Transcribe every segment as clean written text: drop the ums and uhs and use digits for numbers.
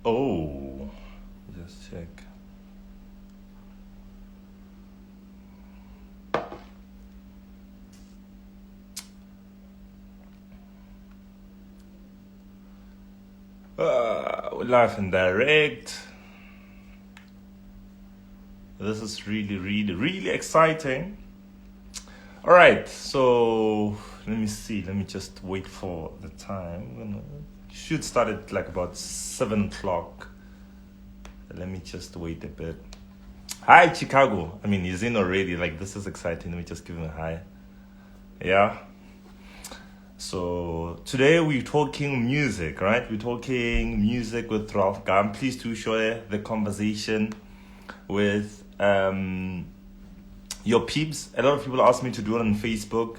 Oh, just check. Live and direct. This is really, really, really exciting. All right, so let me see. Let me just wait for the time. Should start at like about 7 o'clock. Let me just wait a bit. Hi, Chicago. I mean, he's in already. Like, this is exciting. Let me just give him a hi. Yeah. So today we're talking music, right? We're talking music with Ralf Gum. Please do share the conversation with your peeps. A lot of people ask me to do it on Facebook,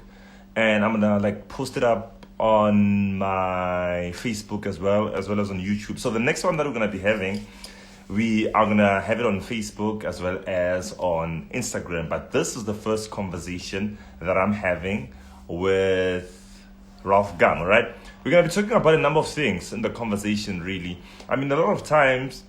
and I'm gonna like post it up on my Facebook as well as on YouTube. So the next one that we're gonna be having, we are gonna have it on Facebook as well as on Instagram. But this is the first conversation that I'm having with Ralf Gum, right? We're going to be talking about a number of things in the conversation, really. I mean, a lot of times,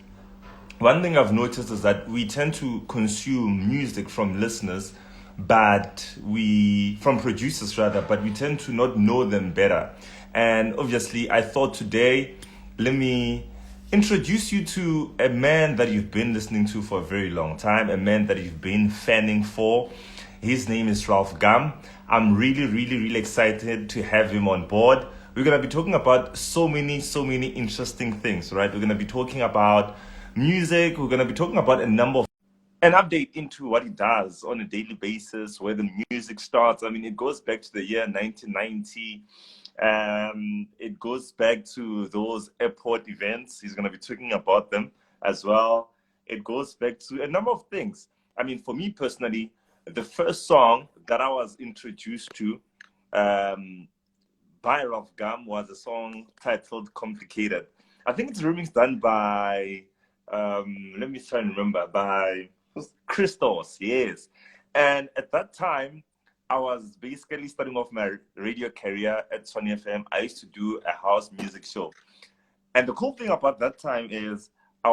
one thing I've noticed is that we tend to consume music from listeners, from producers rather, but we tend to not know them better. And obviously, I thought today, let me introduce you to a man that you've been listening to for a very long time, a man that you've been fanning for. His name is Ralf Gum. I'm really, really, really excited to have him on board. We're going to be talking about so many interesting things, right? We're going to be talking about music. We're going to be talking about an update into what he does on a daily basis, where the music starts. I mean, it goes back to the year 1990. It goes back to those airport events. He's going to be talking about them as well. It goes back to a number of things. I mean, for me personally, the first song that I was introduced to by Ralf Gum was a song titled Complicated. I think it's a remix done by, let me try and remember, by Christos, yes. And at that time, I was basically starting off my radio career at Sony FM. I used to do a house music show. And the cool thing about that time is I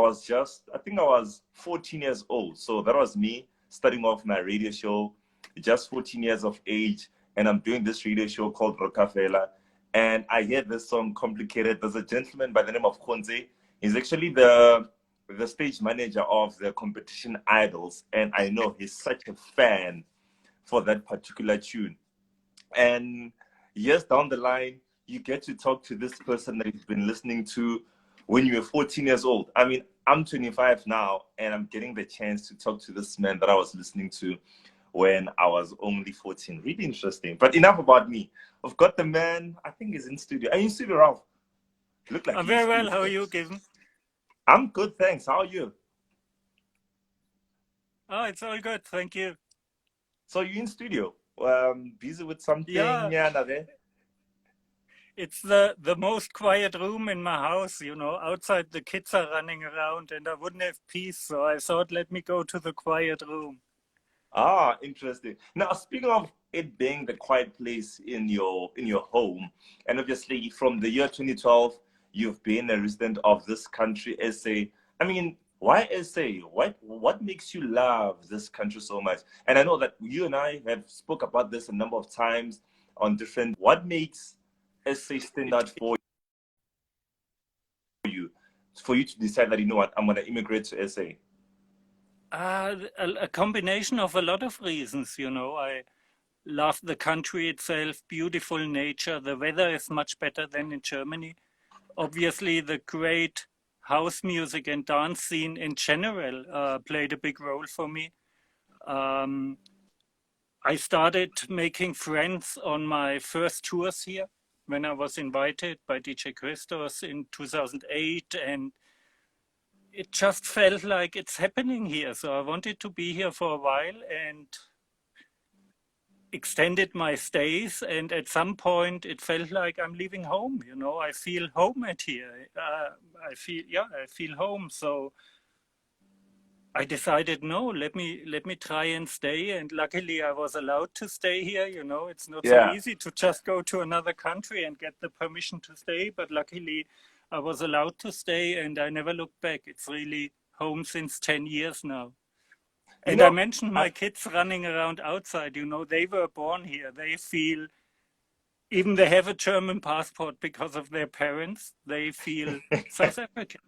think I was 14 years old. So that was me starting off my radio show, just 14 years of age, and I'm doing this radio show called Rockefeller, and I hear this song Complicated. There's a gentleman by the name of Konze. He's actually the stage manager of the competition Idols, and I know he's such a fan for that particular tune. And years down the line, you get to talk to this person that you've been listening to when you were 14 years old. I mean, I'm 25 now, and I'm getting the chance to talk to this man that I was listening to when I was only 14. Really interesting. But enough about me. I've got the man, I think he's in studio. Are you in studio, Ralf? Look like I'm very well. How are you, Given? I'm good, thanks. How are you? Oh, it's all good. Thank you. So you're in studio, busy with something? Yeah. It's the most quiet room in my house, you know. Outside the kids are running around and I wouldn't have peace. So I thought, let me go to the quiet room. Ah, interesting. Now, speaking of it being the quiet place in your home, and obviously from the year 2012, you've been a resident of this country, SA. I mean, why SA? What makes you love this country so much? And I know that you and I have spoke about this a number of times on different. What makes SA stand out for you to decide that, you know what, I'm going to immigrate to SA? A combination of a lot of reasons, you know. I love the country itself, beautiful nature. The weather is much better than in Germany. Obviously, the great house music and dance scene in general played a big role for me. I started making friends on my first tours here when I was invited by DJ Christos in 2008, and it just felt like it's happening here. So I wanted to be here for a while and extended my stays. And at some point, it felt like I'm leaving home. You know, I feel home at here. I feel home. So I decided, no, let me try and stay. And luckily I was allowed to stay here. You know, it's not so easy to just go to another country and get the permission to stay. But luckily I was allowed to stay, and I never looked back. It's really home since 10 years now. You And I know, mentioned my kids running around outside. You know, they were born here. They feel, even they have a German passport because of their parents, they feel South African.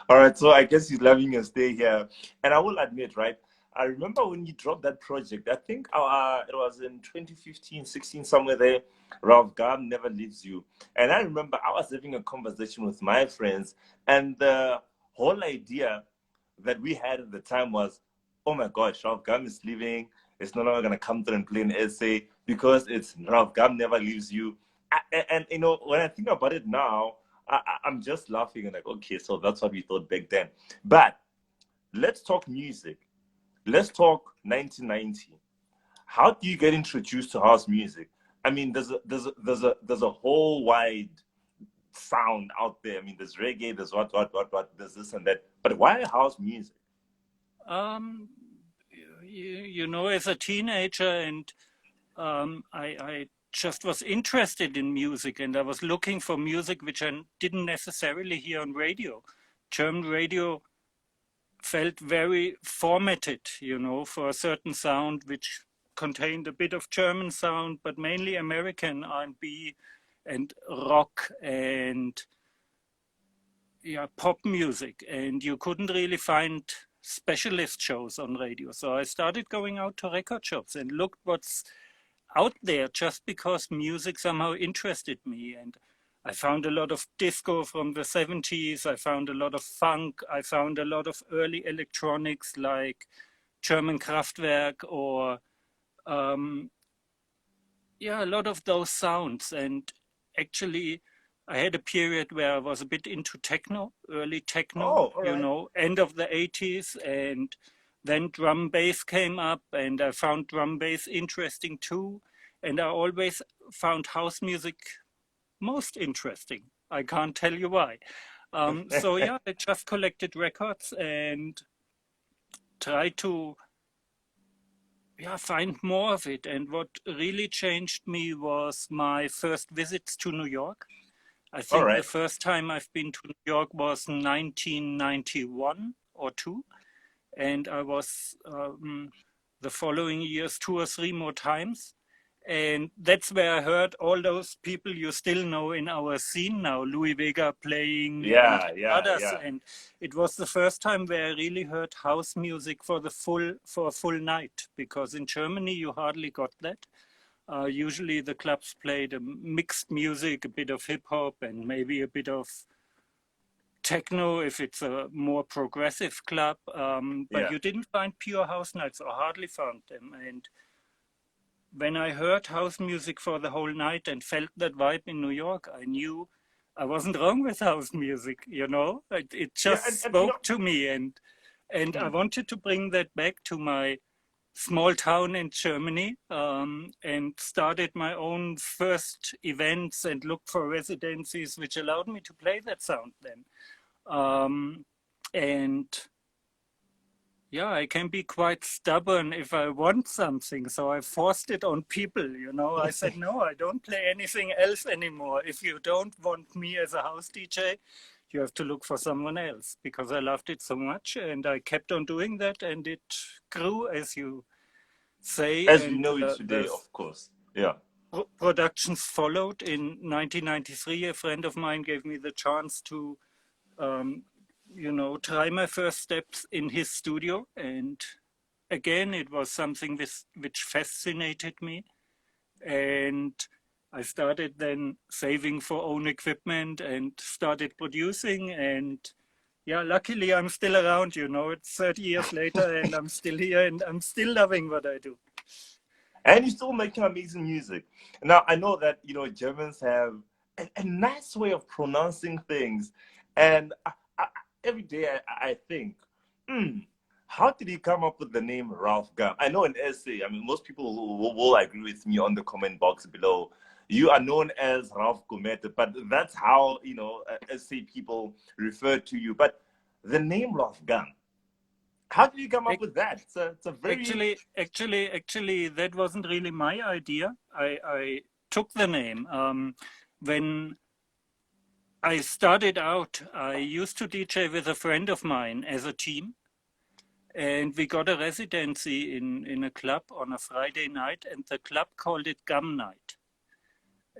all right, so I guess you're loving your stay here. And I will admit, right? I remember when you dropped that project, I think it was in 2015, 16, somewhere there. Ralf Gum Never Leaves You. And I remember I was having a conversation with my friends, and the whole idea that we had at the time was, oh my gosh, Ralf Gum is leaving. It's no longer going to come through and play an essay because it's Ralf Gum Never Leaves You. And, you know, when I think about it now, I'm just laughing and like, okay, so that's what we thought back then. But let's talk music. Let's talk 1990. How do you get introduced to house music? I mean, there's a whole wide sound out there. I mean, there's reggae, there's what, there's this and that. But why house music? Um, you know, as a teenager, and I just was interested in music, and I was looking for music which I didn't necessarily hear on radio. German radio felt very formatted, you know, for a certain sound which contained a bit of German sound, but mainly American R&B and rock and pop music. And you couldn't really find specialist shows on radio. So I started going out to record shops and looked what's out there, just because music somehow interested me. And I found a lot of disco from the 70s. I found a lot of funk. I found a lot of early electronics like German Kraftwerk or a lot of those sounds. And actually, I had a period where I was a bit into techno, early techno, Oh, all you right. know, end of the 80s. And then drum bass came up, and I found drum bass interesting too. And I always found house music most interesting. I can't tell you why. So yeah, I just collected records and tried to find more of it. And what really changed me was my first visits to New York. I All think the right. first time I've been to New York was 1991 or two. And I was the following years 2 or 3 more times. And that's where I heard all those people you still know in our scene now, Louis Vega playing and Yeah, yeah, others. yeah. And it was the first time where I really heard house music for a full night, because in Germany you hardly got that. Usually the clubs played a mixed music, a bit of hip hop and maybe a bit of techno if it's a more progressive club. But Yeah. you didn't find pure house nights, or hardly found them. And when I heard house music for the whole night and felt that vibe in New York, I knew I wasn't wrong with house music, you know? It Yeah, just and you know, spoke to me, and I mm, wanted to bring that back to my small town in Germany, and started my own first events and looked for residencies which allowed me to play that sound then. And yeah, I can be quite stubborn if I want something. So I forced it on people, you know. I said, no, I don't play anything else anymore. If you don't want me as a house DJ, you have to look for someone else, because I loved it so much. And I kept on doing that, and it grew, as you say. as we And know it the today, of course. Yeah. productions followed. In 1993, a friend of mine gave me the chance to you know, try my first steps in his studio. And again, it was something which fascinated me. And I started then saving for own equipment and started producing. And yeah, luckily I'm still around, you know, it's 30 years later and I'm still here and I'm still loving what I do. And you're still making amazing music. Now, I know that, you know, Germans have a nice way of pronouncing things. And every day I think, hmm, how did he come up with the name Ralf Gum? I know an essay, I mean, most people will agree with me on the comment box below. You are known as Ralf Gumete, but that's how, you know, essay people refer to you. But the name Ralf Gum, how did you come up with that? It's a very... Actually, that wasn't really my idea. I took the name when I started out, I used to DJ with a friend of mine as a team. And we got a residency in a club on a Friday night, and the club called it Gum Night.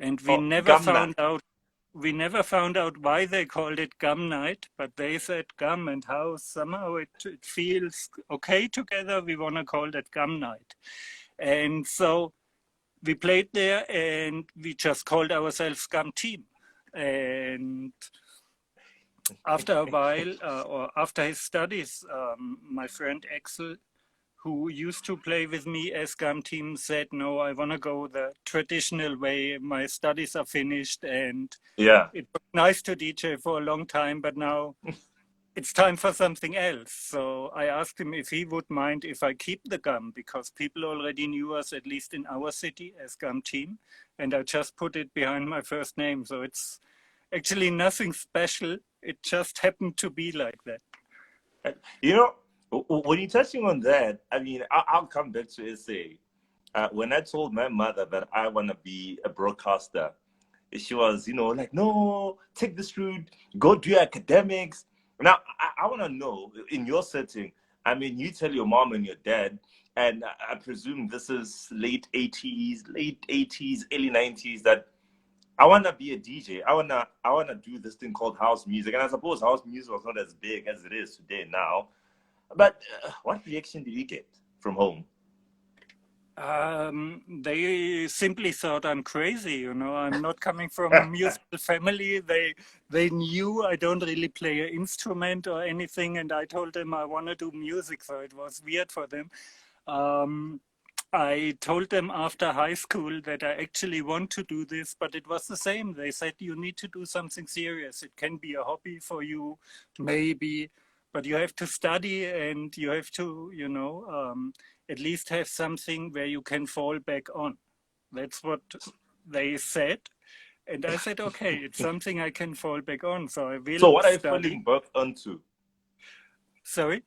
And we never found out why they called it Gum Night, but they said gum and how somehow it feels okay together. We want to call that Gum Night. And so we played there, and we just called ourselves Gum Team. And after a while, or after his studies, my friend Axel, who used to play with me as Gum Team, said, no, I want to go the traditional way. My studies are finished, and it was nice to DJ for a long time, but now it's time for something else. So I asked him if he would mind if I keep the Gum, because people already knew us, at least in our city, as Gum Team, and I just put it behind my first name. So it's actually nothing special. It just happened to be like that. You know, when you're touching on that, I mean, I'll come back to SA. When I told my mother that I want to be a broadcaster, she was, you know, like, no, take this route, go do your academics. Now, I want to know, in your setting, I mean, you tell your mom and your dad, and I presume this is late 80s, early 90s, that I want to be a DJ. I wanna do this thing called house music. And I suppose house music was not as big as it is today now. But what reaction did you get from home? They simply thought I'm crazy, you know. I'm not coming from a musical family. They knew I don't really play an instrument or anything, and I told them I want to do music, so it was weird for them. I told them after high school that I actually want to do this, but it was the same. They said, you need to do something serious. It can be a hobby for you, maybe, but you have to study, and you have to, you know, at least have something where you can fall back on. That's what they said. And I said, okay, it's something I can fall back on. So I will. So what are you falling back onto? Sorry?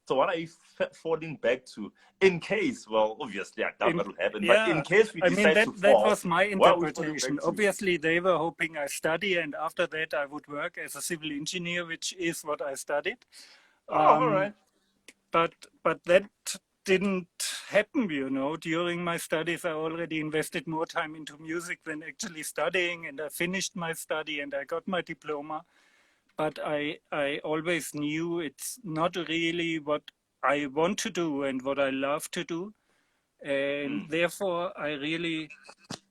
So what are you falling back to? In case, well, obviously, I doubt that will happen, but in case we decide to fall, that was my interpretation. Obviously, they were hoping I study, and after that, I would work as a civil engineer, which is what I studied. All right. But that didn't happen, you know. During my studies, I already invested more time into music than actually studying, and I finished my study and I got my diploma. But I always knew it's not really what I want to do and what I love to do. And therefore, I really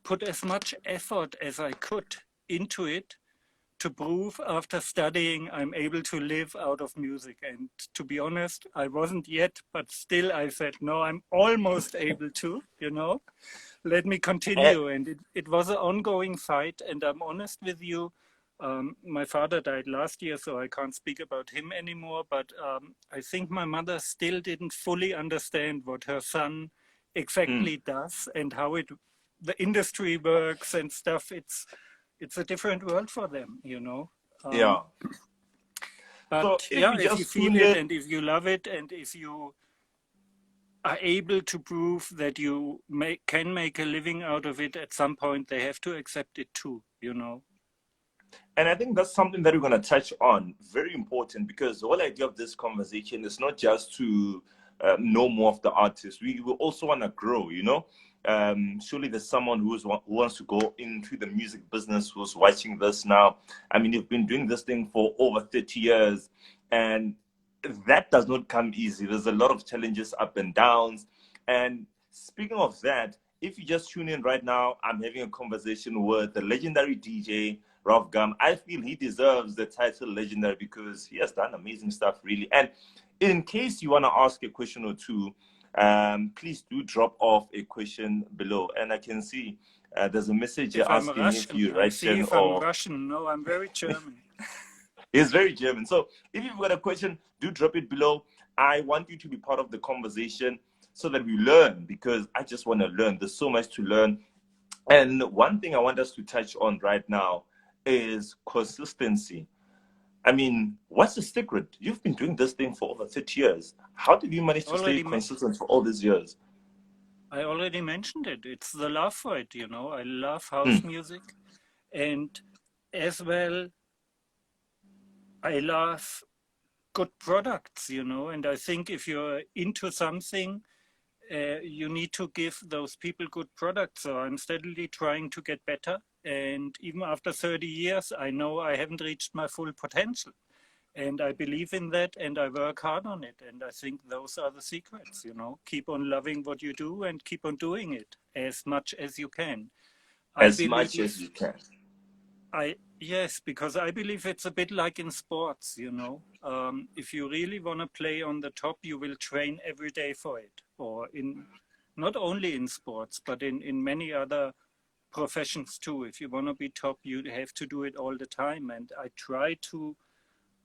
put as much effort as I could into it to prove after studying I'm able to live out of music. And to be honest, I wasn't yet, but still I said, no, I'm almost able to, you know, let me continue. And it was an ongoing fight. And I'm honest with you, my father died last year, so I can't speak about him anymore. But I think my mother still didn't fully understand what her son exactly does and how the industry works and stuff. It's a different world for them, you know. But so if you feel it and if you love it and if you are able to prove that you can make a living out of it, at some point they have to accept it too, you know. And I think that's something that we're going to touch on. Very important, because the whole idea of this conversation is not just to know more of the artists. We will also want to grow, you know. Surely there's someone who wants to go into the music business who's watching this now. I mean, you've been doing this thing for over 30 years, and that does not come easy. There's a lot of challenges, up and downs. And speaking of that, if you just tune in right now, I'm having a conversation with the legendary DJ, Ralf Gum. I feel he deserves the title legendary because he has done amazing stuff, really. And in case you want to ask a question or two, please do drop off a question below. And I can see there's a message here asking if you're Russian or... I'm Russian. No, I'm very German. He's very German. So if you've got a question, do drop it below. I want you to be part of the conversation so that we learn, because I just want to learn. There's so much to learn. And one thing I want us to touch on right now is consistency. I mean, what's the secret? You've been doing this thing for over 30 years. How did you manage to stay consistent for all these years? I already mentioned it. It's the love for it, you know. I love house music. And as well, I love good products, you know, and I think if you're into something, you need to give those people good products. So I'm steadily trying to get better. And even after 30 years, I know I haven't reached my full potential. And I believe in that and I work hard on it. And I think those are the secrets, you know. Keep on loving what you do and keep on doing it as much as you can. I as much as believe you can. yes, because I believe it's a bit like in sports, you know. If you really want to play on the top, you will train every day for it. Or in not only in sports, but in many other professions too. If you want to be top, you have to do it all the time. And I try to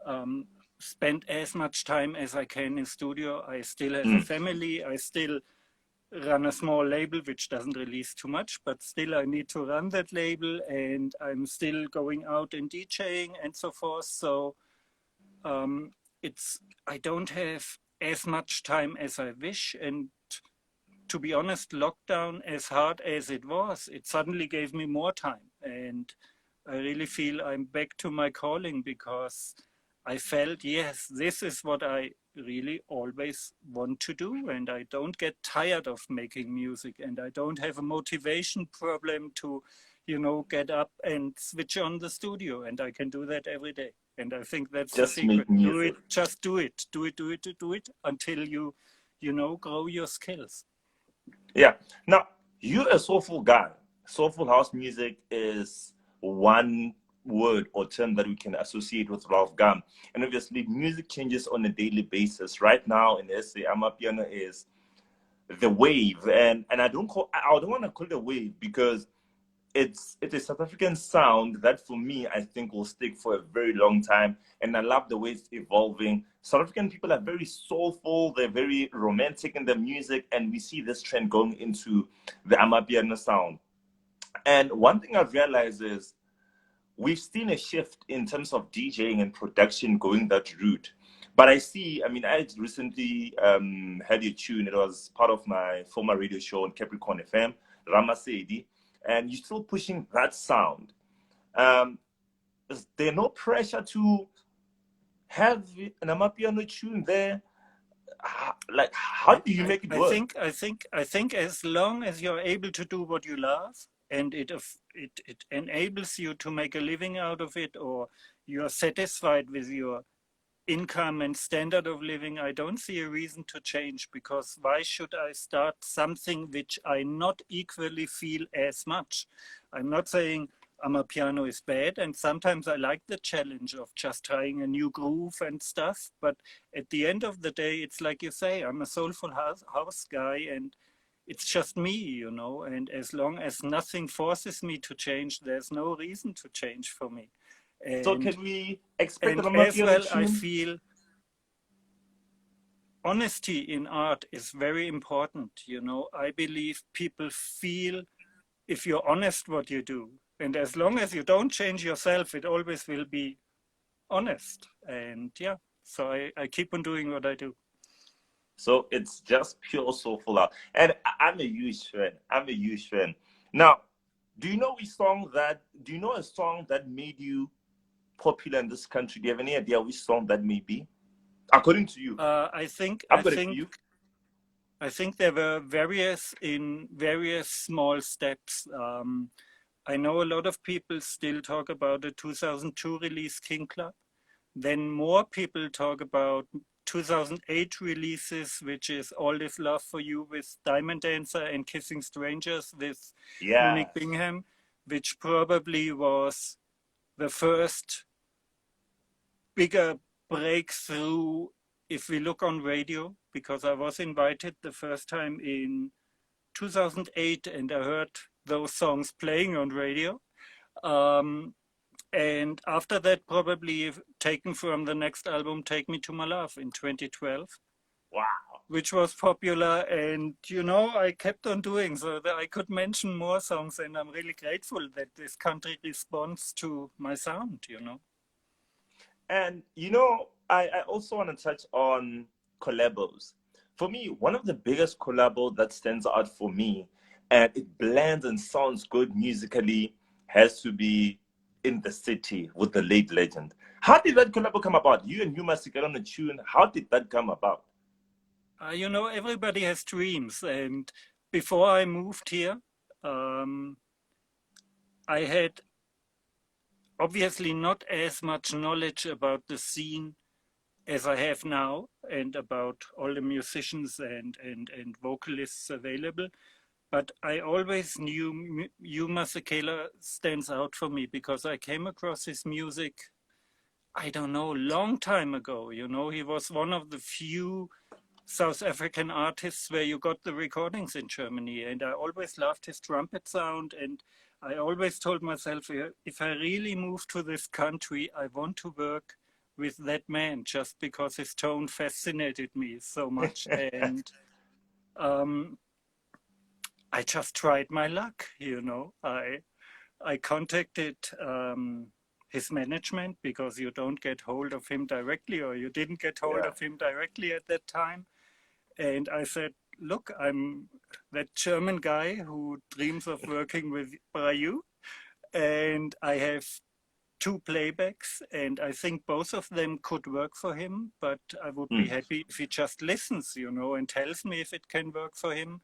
um, spend as much time as I can in studio. I still have a Mm. family. I still run a small label which doesn't release too much, but still I need to run that label, and I'm still going out and DJing and so forth. So it's I don't have as much time as I wish, and to be honest, lockdown, as hard as it was, it suddenly gave me more time, and I really feel I'm back to my calling because I felt, yes, this is what I really always want to do. And I don't get tired of making music, and I don't have a motivation problem to, you know, get up and switch on the studio. And I can do that every day. And I think that's the Just make secret. Do music. it, just do it, do it, do it, do it until you know, grow your skills. Yeah. Now, you're a soulful guy. Soulful house music is one word or term that we can associate with Ralf Gum. And obviously, music changes on a daily basis. Right now in SA, Amapiano is the wave, and I don't want to call it a wave because it's a South African sound that for me I think will stick for a very long time, and I love the way it's evolving. South African people are very soulful, they're very romantic in their music, and we see this trend going into the Amapiano sound. And one thing I've realized is we've seen a shift in terms of DJing and production going that route. But I mean, I recently had a tune. It was part of my former radio show on Capricorn FM, Ramasedi, and you're still pushing that sound. Um, is there no pressure to have an Amapiano tune there? Like, how do you make it work? I think as long as you're able to do what you love, and it enables you to make a living out of it, or you're satisfied with your income and standard of living, I don't see a reason to change, because why should I start something which I not equally feel as much? I'm not saying Amapiano is bad, and sometimes I like the challenge of just trying a new groove and stuff, but at the end of the day, it's like you say, I'm a soulful house guy, and it's just me, you know, and as long as nothing forces me to change, there's no reason to change for me. So And can we expect an and as Amapiano well, I tune? feel honesty in art is very important. You know, I believe people feel if you're honest what you do. And as long as you don't change yourself, it always will be honest. And yeah, so I keep on doing what I do. So it's just pure soulful art. And I'm a huge fan. I'm a huge fan. Now, do you know a song that made you popular in this country? Do you have any idea which song that may be? According to you. I think I've got a few. I think there were various small steps. I know a lot of people still talk about the 2002 release King Club. Then more people talk about 2008 releases, which is All This Love for You with Diamond Dancer and Kissing Strangers with Yeah. Monique Bingham, which probably was the first bigger breakthrough if we look on radio, because I was invited the first time in 2008 and I heard those songs playing on radio. Um, and after that, probably taken from the next album, Take Me to My Love in 2012, Wow. which was popular. And, you know, I kept on doing so that I could mention more songs. And I'm really grateful that this country responds to my sound, you know. And I also want to touch on collabos. For me, one of the biggest collabo that stands out for me, and it blends and sounds good musically, has to be in the City with the late legend. How did that collab come about? You and Hugh Masekela on a tune. How did that come about? You know, everybody has dreams, and before I moved here, I had obviously not as much knowledge about the scene as I have now, and about all the musicians and vocalists available. But I always knew Hugh Masekela stands out for me because I came across his music, I don't know, long time ago. You know, he was one of the few South African artists where you got the recordings in Germany. And I always loved his trumpet sound. And I always told myself, if I really move to this country, I want to work with that man just because his tone fascinated me so much. And I just tried my luck, you know. I contacted his management because you don't get hold of him directly, or you didn't get hold of him directly at that time. And I said, look, I'm that German guy who dreams of working with Brayu, and I have 2 playbacks, and I think both of them could work for him, but I would be happy if he just listens, you know, and tells me if it can work for him.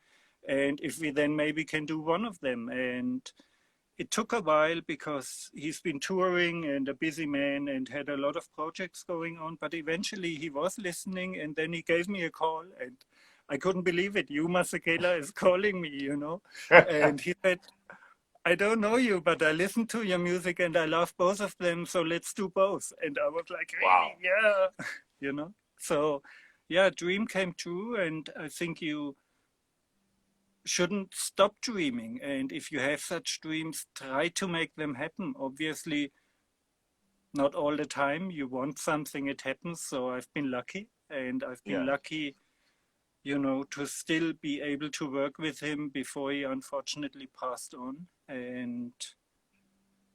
And if we then maybe can do one of them. And it took a while because he's been touring and a busy man and had a lot of projects going on. But eventually he was listening, and then he gave me a call, and I couldn't believe it. Hugh Masekela is calling me, you know. And he said, I don't know you, but I listen to your music and I love both of them. So let's do both. And I was like, really? Wow. Yeah, you know. So yeah, dream came true. And I think you shouldn't stop dreaming, and if you have such dreams, try to make them happen. Obviously not all the time you want something, it happens. So I've been lucky, and I've been lucky, you know, to still be able to work with him before he unfortunately passed on. And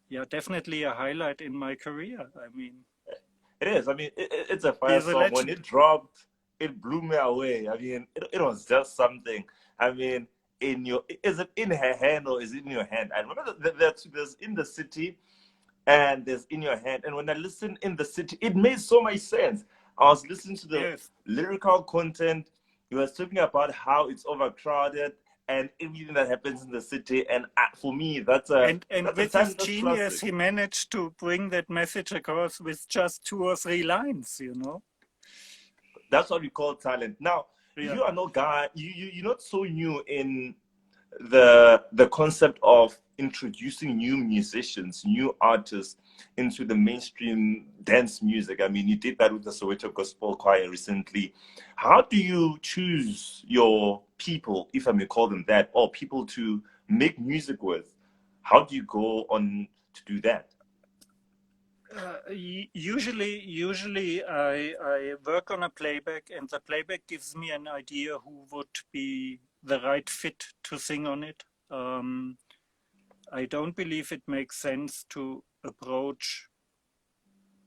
yeah, definitely a highlight in my career. I mean, it is. I mean, it's a fire song. When it dropped, it blew me away. I mean, it was just something. I mean, is it in her hand or is it in your hand? I remember there's In the City and there's In Your Hand. And when I listened In the City, it made so much sense. I was listening to the lyrical content. You were talking about how it's overcrowded and everything that happens in the city. And for me, that's a and that's with a his genius, classic. He managed to bring that message across with just 2 or 3 lines, you know. That's what we call talent. Now, you are no guy. You're not so new in the concept of introducing new musicians, new artists into the mainstream dance music. I mean, you did that with the Soweto Gospel Choir recently. How do you choose your people, if I may call them that, or people to make music with? How do you go on to do that? Usually I work on a playback, and the playback gives me an idea who would be the right fit to sing on it. I don't believe it makes sense to approach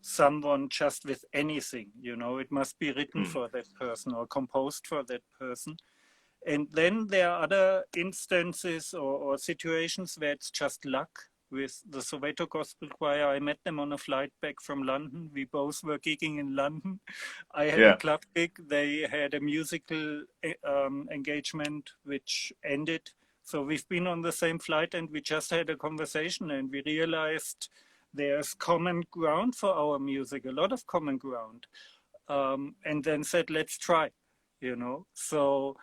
someone just with anything, you know. It must be written for that person or composed for that person. And then there are other instances or situations where it's just luck. With the Soweto Gospel Choir, I met them on a flight back from London. We both were gigging in London. I had a club gig. They had a musical engagement which ended. So we've been on the same flight, and we just had a conversation, and we realized there's common ground for our music, a lot of common ground. And then said, let's try, you know. So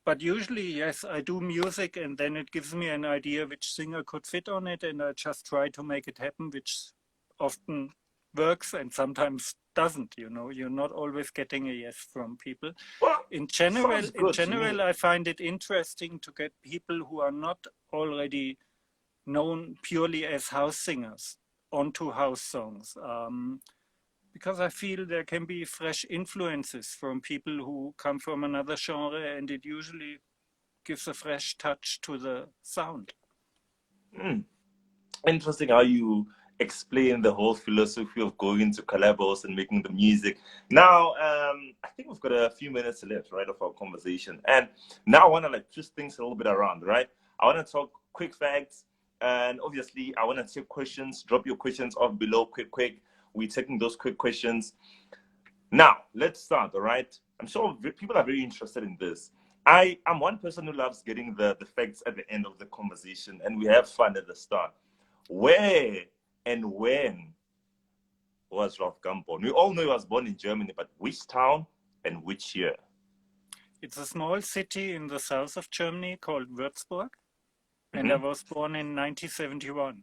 but usually, yes, I do music, and then it gives me an idea which singer could fit on it, and I just try to make it happen, which often works and sometimes doesn't, you know. You're not always getting a yes from people. Well, in general, I find it interesting to get people who are not already known purely as house singers onto house songs. Because I feel there can be fresh influences from people who come from another genre, and it usually gives a fresh touch to the sound. Interesting how you explain the whole philosophy of going into collabos and making the music. Now, I think we've got a few minutes left, right, of our conversation. And now I want to twist things a little bit around, right? I want to talk quick facts And obviously, I want to take questions. Drop your questions off below, quick. We're taking those quick questions. Now, let's start, all right? I'm sure people are very interested in this. I'm one person who loves getting the facts at the end of the conversation, and we have fun at the start. Where and when was Ralf Gum born? We all know he was born in Germany, but which town and which year? It's a small city in the south of Germany called Würzburg, and I was born in 1971.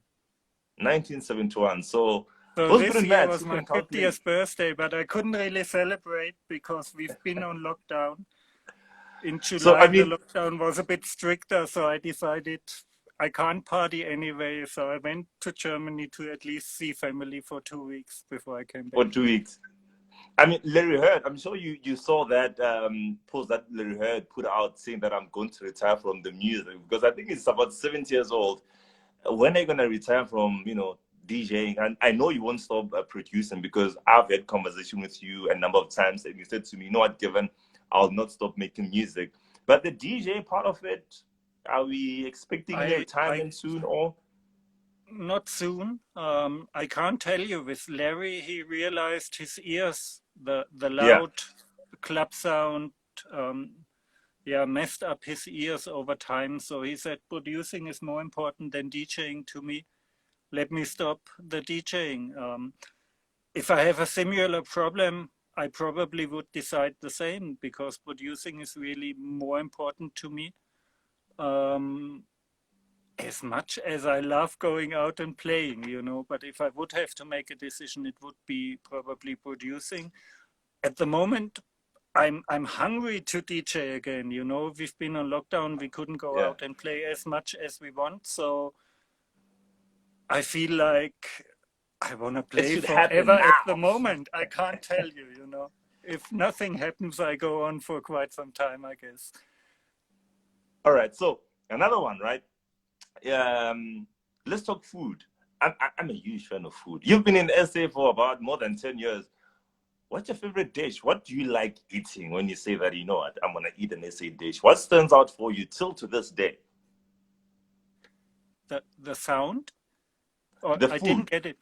1971. So this year was my 50th birthday, but I couldn't really celebrate because we've been on lockdown. In July, the lockdown was a bit stricter, so I decided I can't party anyway. So I went to Germany to at least see family for 2 weeks before I came back. For 2 weeks. I mean, Larry Heard, I'm sure you saw that post that Larry Heard put out saying that I'm going to retire from the music, because I think it's about 70 years old. When are you going to retire from, DJing? And I know you won't stop producing, because I've had conversation with you a number of times and you said to me, you know what, given I'll not stop making music. But the DJ part of it, are we expecting retirement soon or? Not soon. I can't tell you. With Larry, he realized his ears, the loud club sound, messed up his ears over time. So he said, producing is more important than DJing to me. Let me stop the DJing. If I have a similar problem, I probably would decide the same, because producing is really more important to me. As much as I love going out and playing, but if I would have to make a decision, it would be probably producing. At the moment, I'm hungry to DJ again. We've been on lockdown. We couldn't go out and play as much as we want. So I feel like I want to play forever at the moment. I can't tell you, If nothing happens, I go on for quite some time, I guess. All right. So another one, right? Let's talk food. I'm a huge fan of food. You've been in SA for about more than 10 years. What's your favorite dish? What do you like eating when you say that, you know what, I'm going to eat an SA dish? What stands out for you till to this day? The sound? Or the I food. Didn't get it.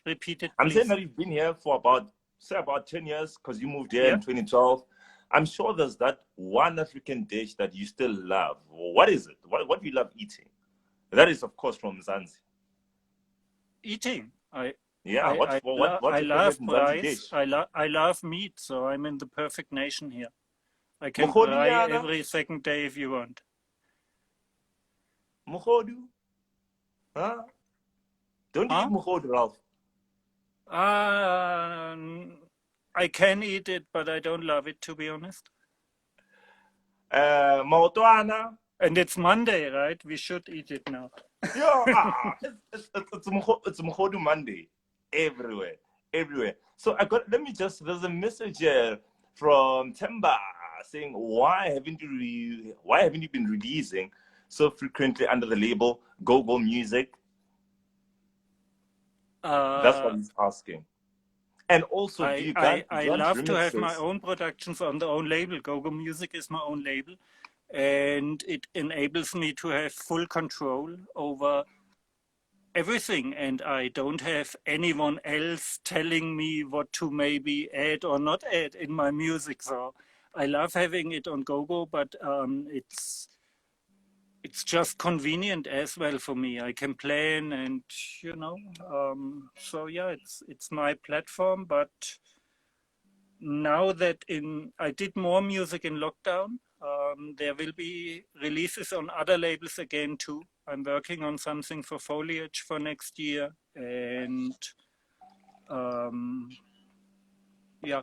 Repeat it, please. I'm saying that you've been here for about 10 years, because you moved here in 2012. I'm sure there's that one African dish that you still love. What is it? What do you love eating? That is, of course, from Zanzi. Eating? I love rice. I love meat, so I'm in the perfect nation here. I can fry every second day if you want. Mukhodu? Huh? Don't you eat mukhodu, Ralf? I can eat it, but I don't love it, to be honest. Maotwana? And it's Monday, right? We should eat it now. It's Mukhodu Monday. Everywhere. So there's a message here from Temba saying, why haven't you been releasing so frequently under the label Go Music? That's what he's asking. And also, I love to have my own productions on the own label. Go Music is my own label, and it enables me to have full control over everything, and I don't have anyone else telling me what to maybe add or not add in my music. So I love having it on GoGo, but it's just convenient as well for me. I can plan, and so yeah, it's my platform. But now that I did more music in lockdown, there will be releases on other labels again too. I'm working on something for Foliage for next year, and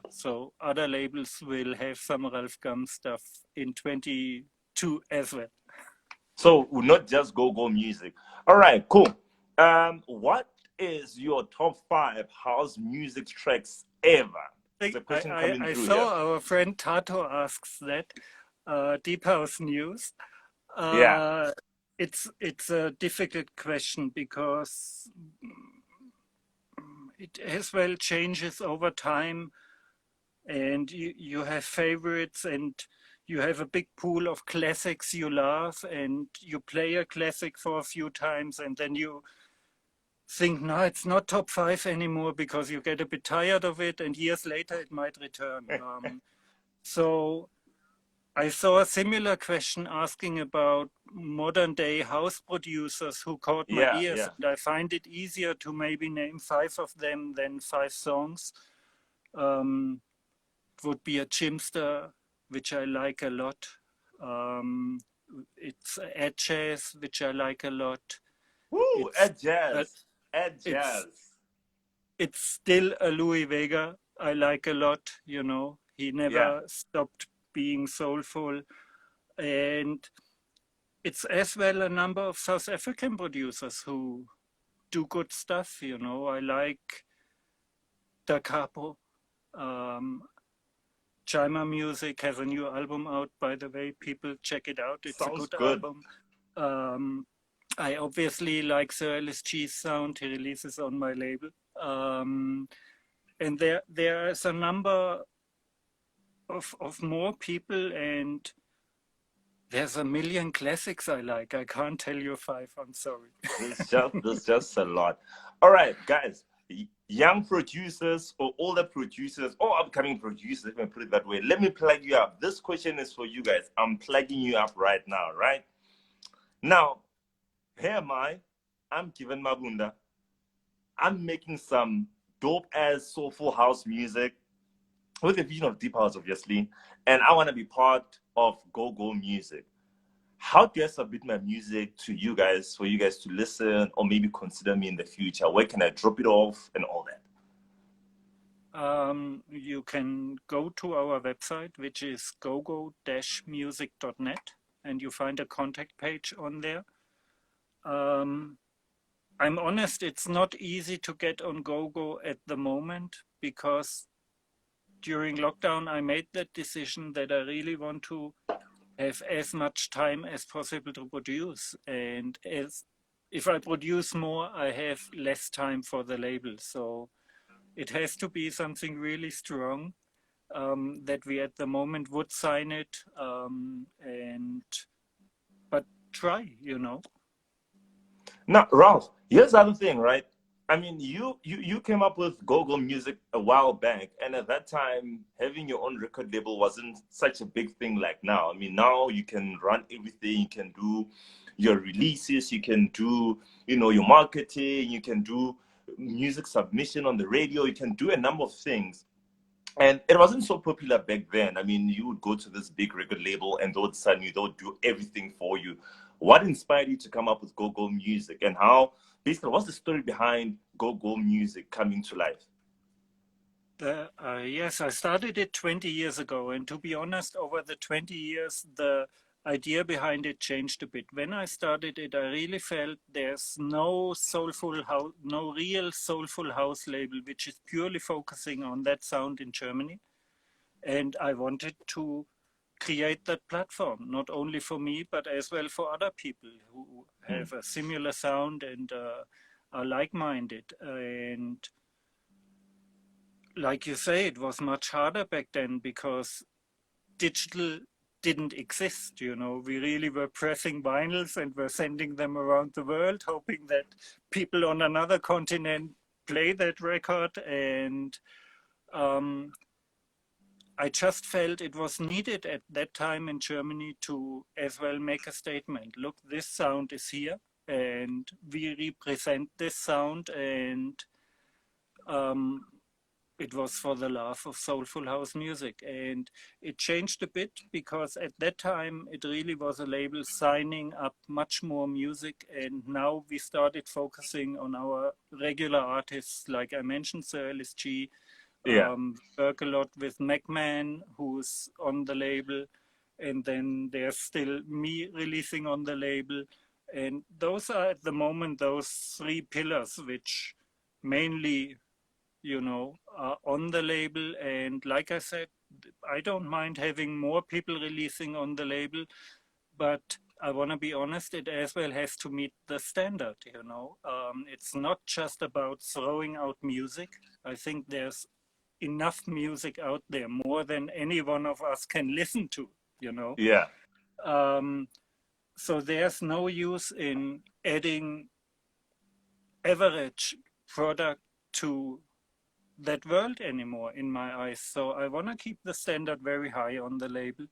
so other labels will have some Ralf Gum stuff in 2022 as well. So not just Go Music. All right, cool. What is your top 5 house music tracks ever? I saw our friend Tato asks that. Deep House News. It's a difficult question, because it as well changes over time, and you have favorites, and you have a big pool of classics you love, and you play a classic for a few times, and then you think, no, it's not top 5 anymore, because you get a bit tired of it, and years later it might return. So I saw a similar question asking about modern day house producers who caught my Yeah, ears, yeah. and I find it easier to maybe name 5 of them than 5 songs. Would be a Chimster, which I like a lot. It's Ed Jazz, which I like a lot. Woo, It's Ed Jazz. Ed it's Jazz. it's still a Louis Vega I like a lot. You know, he Yeah. never stopped being soulful, and it's as well a number of South African producers who do good stuff. You know, I like Da Capo. Um, Chima Music has a new album out, by the way. People check it out. It's a Sounds good good. album. I obviously like Sir LSG's sound. He releases on my label. And there's a number of more people, and there's a million classics I like. I can't tell you 5, I'm sorry. There's just a lot. All right, guys. Young producers or older producers or upcoming producers, let me put it that way. Let me plug you up. This question is for you guys. I'm plugging you up right now, right? Now, here am I. I'm given Mabunda. I'm making some dope ass soulful house music with a vision of deep house, obviously. And I want to be part of Go Music. How do I submit my music to you guys for you guys to listen or maybe consider me in the future? Where can I drop it off and all that? You can go to our website, which is gogo-music.net, and you find a contact page on there. I'm honest, it's not easy to get on GoGo at the moment, because during lockdown I made that decision that I really want to have as much time as possible to produce. And if I produce more, I have less time for the label. So it has to be something really strong that we at the moment would sign it. But try, you know. Now, Ralph, here's the other thing, right? I mean, you came up with Go Music a while back, and at that time, having your own record label wasn't such a big thing like now. I mean, now you can run everything. You can do your releases. You can do, your marketing. You can do music submission on the radio. You can do a number of things. And it wasn't so popular back then. I mean, you would go to this big record label and they would sign you, they would do everything for you. What inspired you to come up with Go Music, and how, basically, what's the story behind Go Music coming to life? Yes, I started it 20 years ago. And to be honest, over the 20 years, the idea behind it changed a bit. When I started it, I really felt there's no real soulful house label which is purely focusing on that sound in Germany. And I wanted to create that platform, not only for me, but as well for other people who have a similar sound and are like-minded. And like you say, it was much harder back then because digital didn't exist. We really were pressing vinyls and were sending them around the world, hoping that people on another continent play that record. And I just felt it was needed at that time in Germany to as well make a statement. Look, this sound is here and we represent this sound. And it was for the love of soulful house music. And it changed a bit because at that time it really was a label signing up much more music. And now we started focusing on our regular artists, like I mentioned, Sir LSG. Yeah. Work a lot with McMahon, who's on the label. And then there's still me releasing on the label. And those are at the moment those 3 pillars, which mainly are on the label. And like I said, I don't mind having more people releasing on the label, but I want to be honest, it as well has to meet the standard. It's not just about throwing out music. I think there's enough music out there, more than any one of us can listen to. you know. Yeah. So there's no use in adding average product to that world anymore in my eyes. So I want to keep the standard very high on the label.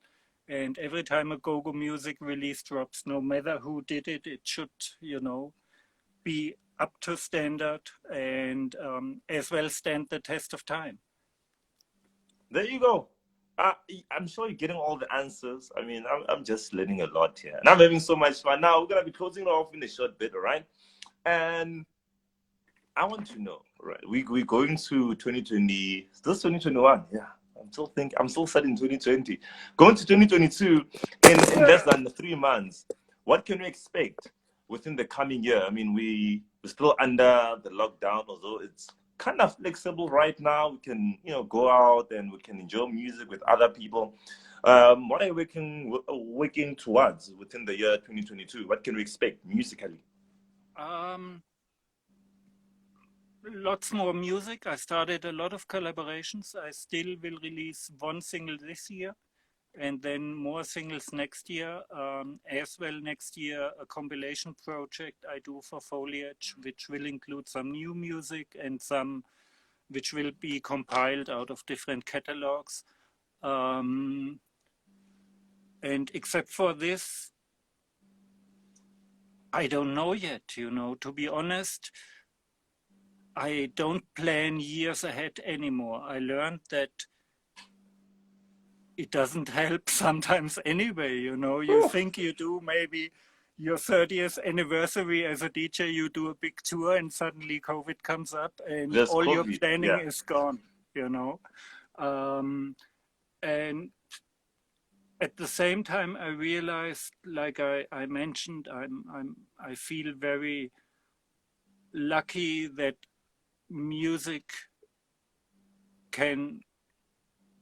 And every time a go-go music release drops, no matter who did it, it should, you know, be up to standard and as well stand the test of time. There you go. I'm sure you're getting all the answers. I mean, I'm just learning a lot here. And I'm having so much fun. Now, we're going to be closing it off in a short bit, all right? And I want to know, right? We're going to 2020, still 2021. Yeah. I'm still set in 2020. Going to 2022 in less than 3 months. What can we expect within the coming year? I mean, we're still under the lockdown, although it's kind of flexible right now. We can, you know, go out and we can enjoy music with other people. What are we working towards within the year 2022? What can we expect musically? Lots more music. I started a lot of collaborations. I still will release one single this year and then more singles next year. As well next year, a compilation project I do for Foliage, which will include some new music and some which will be compiled out of different catalogs. And except for this, I don't know yet, you know, to be honest. I don't plan years ahead anymore. I learned that it doesn't help sometimes anyway, you know. You think you do maybe your 30th anniversary as a DJ, you do a big tour and suddenly COVID comes up and There's all COVID, your planning yeah. is gone, you know. And at the same time, I realized, like I mentioned, I feel very lucky that music can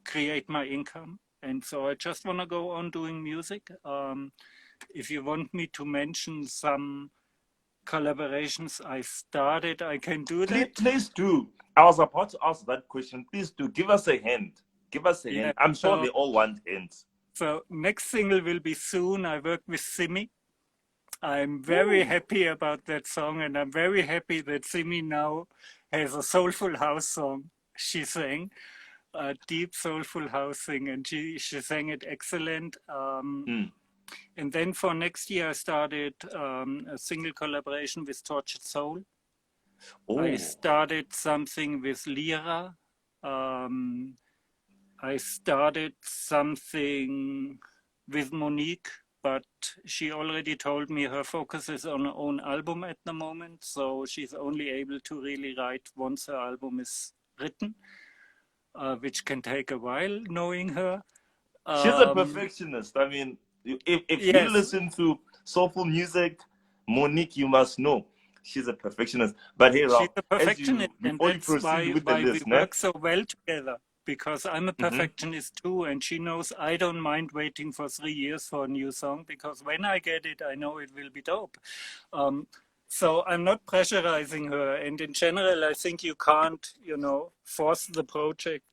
create my income, and so I just want to go on doing music. If you want me to mention some collaborations I started, I can do that. Please do. I was about to ask that question. Please do give us a hint. Give us a hint. I'm sure they all want hints. So next single will be soon. I work with Simi. I'm very happy about that song, and I'm very happy that Simi now has a soulful house song she sang, a deep soulful house thing, and she sang it excellent. And then for next year, I started a single collaboration with Tortured Soul. I started something with Lira. I started something with Monique, but she already told me her focus is on her own album at the moment, so she's only able to really write once her album is written, which can take a while, knowing her. She's a perfectionist. I mean, if you listen to soulful music, Monique, you must know she's a perfectionist. But hey, Ralf, she's a perfectionist, and that's why we work so well together. Because I'm a perfectionist too, and she knows I don't mind waiting for 3 years for a new song, because when I get it, I know it will be dope. So I'm not pressurizing her, and in general, I think you can't, you know, force the project.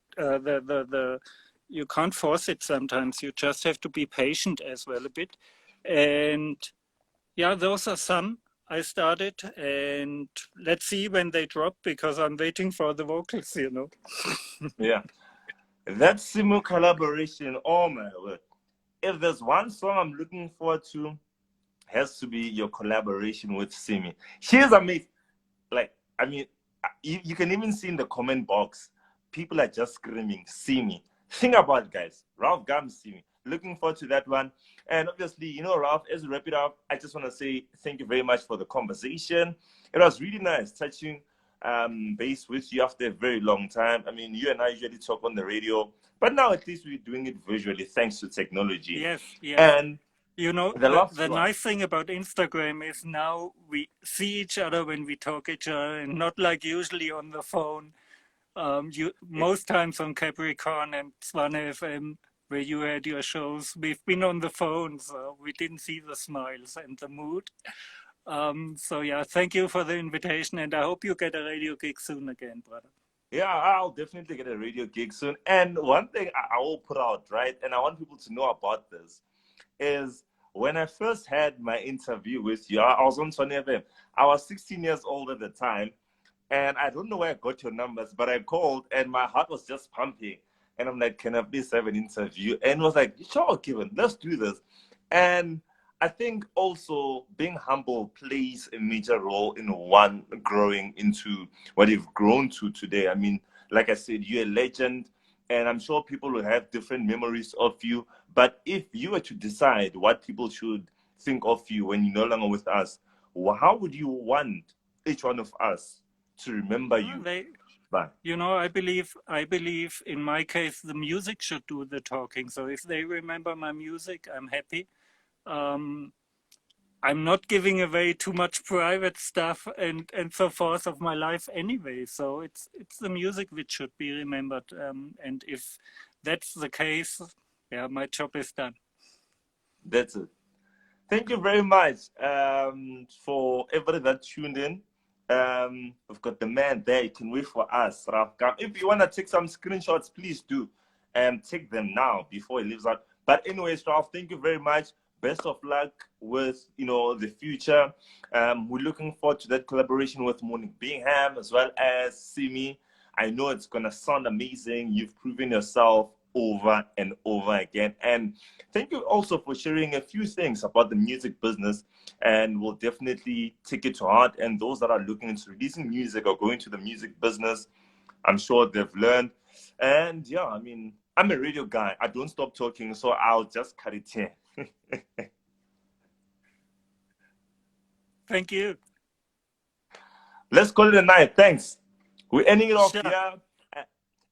You can't force it sometimes. You just have to be patient as well a bit. And yeah, those are some I started, and let's see when they drop, because I'm waiting for the vocals, you know. Yeah. That Simo collaboration, oh my word. If there's one song I'm looking forward to, has to be your collaboration with Simi. She's amazing. Like, I mean, you can even see in the comment box, people are just screaming, Simi. Think about it, guys. Ralf Gum, Simi. Looking forward to that one. And obviously, you know, Ralf, as we wrap it up, I just want to say thank you very much for the conversation. It was really nice touching base with you after a very long time. I mean, you and I usually talk on the radio, but now at least we're doing it visually thanks to technology. Yes. And you know, the nice thing about Instagram is now we see each other when we talk each other, and not like usually on the phone. Most times on Capricorn and Swan FM, where you had your shows, we've been on the phone, so we didn't see the smiles and the mood. So yeah, thank you for the invitation, and I hope you get a radio gig soon again, brother. Yeah, I'll definitely get a radio gig soon. And one thing I will put out, right, and I want people to know about this, is when I first had my interview with you, I was on Sony FM. I was 16 years old at the time, and I don't know where I got your numbers, but I called, and my heart was just pumping. And I'm like, can I please have an interview? And it was like, sure, Kevin, let's do this. And I think also being humble plays a major role in one growing into what you've grown to today. I mean, like I said, you're a legend, and I'm sure people will have different memories of you. But if you were to decide what people should think of you when you're no longer with us, how would you want each one of us to remember you? Bye. You know, I believe in my case the music should do the talking. So if they remember my music, I'm happy. Um, I'm not giving away too much private stuff and so forth of my life anyway. So it's the music which should be remembered. And if that's the case, yeah, my job is done. That's it. Thank you very much for everybody that tuned in. We've got the man there. You can wait for us, Ralf Gum. If you want to take some screenshots, please do. Take them now before he leaves out. But anyways, Ralf, thank you very much. Best of luck with the future. We're looking forward to that collaboration with Monique Bingham as well as Simi. I know it's gonna sound amazing. You've proven yourself over and over again. And thank you also for sharing a few things about the music business. And we'll definitely take it to heart. And those that are looking into releasing music or going to the music business, I'm sure they've learned. And yeah, I mean, I'm a radio guy. I don't stop talking, so I'll just cut it here. Thank you. Let's call it a night. Thanks. We're ending it off Sure. here.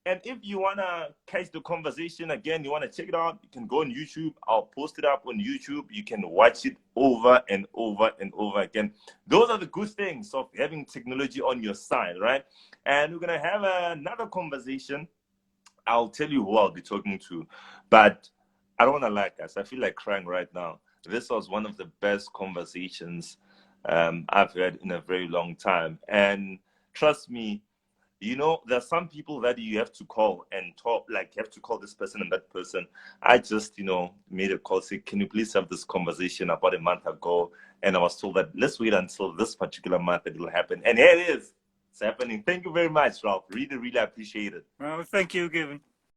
And if you want to catch the conversation again, you want to check it out, you can go on YouTube. I'll post it up on YouTube. You can watch it over and over and over again. Those are the good things of having technology on your side, right? And we're going to have another conversation. I'll tell you who I'll be talking to. But I don't want to lie, guys. I feel like crying right now. This was one of the best conversations I've had in a very long time. And trust me, there's some people that you have to call and talk, like you have to call this person and that person. I just, made a call, say, can you please have this conversation about a month ago? And I was told that let's wait until this particular month that it will happen. And here it is. It's happening. Thank you very much, Ralf. Really, really appreciate it. Well, thank you, Given.